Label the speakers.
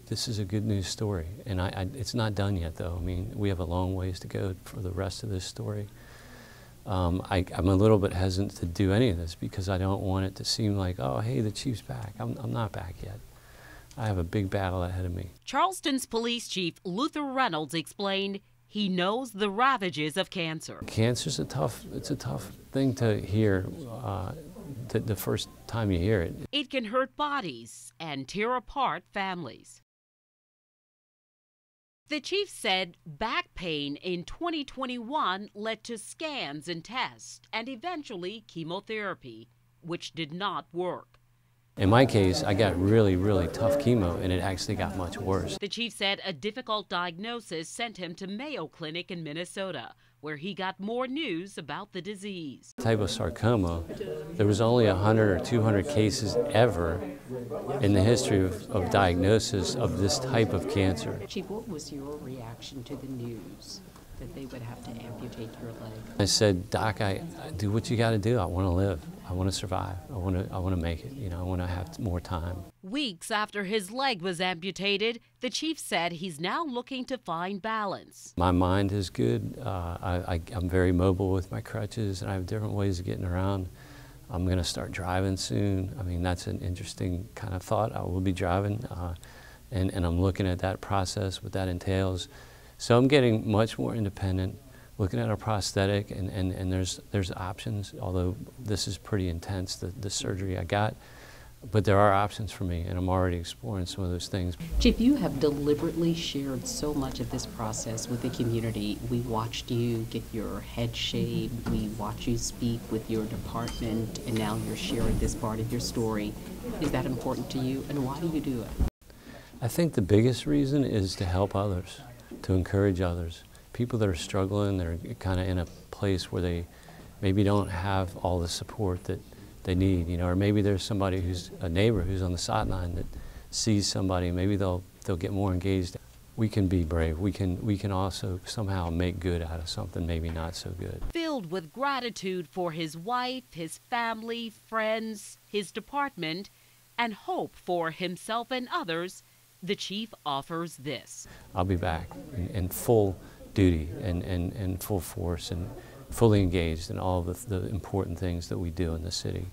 Speaker 1: This is a good news story, and it's not done yet, though. I mean, we have a long ways to go for the rest of this story. I'm a little bit hesitant to do any of this because I don't want it to seem like, oh, hey, the chief's back. I'm not back yet. I have a big battle ahead of me.
Speaker 2: Charleston's police chief, Luther Reynolds, explained he knows the ravages of cancer.
Speaker 1: Cancer's it's a tough thing to hear the first time you hear it.
Speaker 2: It can hurt bodies and tear apart families. The chief said back pain in 2021 led to scans and tests and eventually chemotherapy, which did not work.
Speaker 1: In my case, I got really, really tough chemo, and it actually got much worse.
Speaker 2: The chief said a difficult diagnosis sent him to Mayo Clinic in Minnesota, where he got more news about the disease.
Speaker 1: Type of sarcoma, there was only 100 or 200 cases ever in the history of diagnosis of this type of cancer.
Speaker 3: Chief, what was your reaction to the news that they would have to amputate your leg?
Speaker 1: I said, Doc, I do what you got to do. I want to live. I want to survive. I want to make it. You know, I want to have more time.
Speaker 2: Weeks after his leg was amputated, the chief said he's now looking to find balance.
Speaker 1: My mind is good. I'm very mobile with my crutches, and I have different ways of getting around. I'm going to start driving soon. I mean, that's an interesting kind of thought. I will be driving, and I'm looking at that process, what that entails. So I'm getting much more independent, looking at a prosthetic, and there's options, although this is pretty intense, the surgery I got. But there are options for me, and I'm already exploring some of those things.
Speaker 3: Chief, you have deliberately shared so much of this process with the community. We watched you get your head shaved, we watched you speak with your department, and now you're sharing this part of your story. Is that important to you, and why do you do it?
Speaker 1: I think the biggest reason is to help others, to encourage others. People that are struggling, they're kind of in a place where they maybe don't have all the support that they need, you know, or maybe there's somebody who's a neighbor who's on the sideline that sees somebody, maybe they'll get more engaged. We can be brave. We can also somehow make good out of something maybe not so good.
Speaker 2: Filled with gratitude for his wife, his family, friends, his department, and hope for himself and others, the chief offers this.
Speaker 1: I'll be back in full duty and full force and fully engaged in all the important things that we do in the city.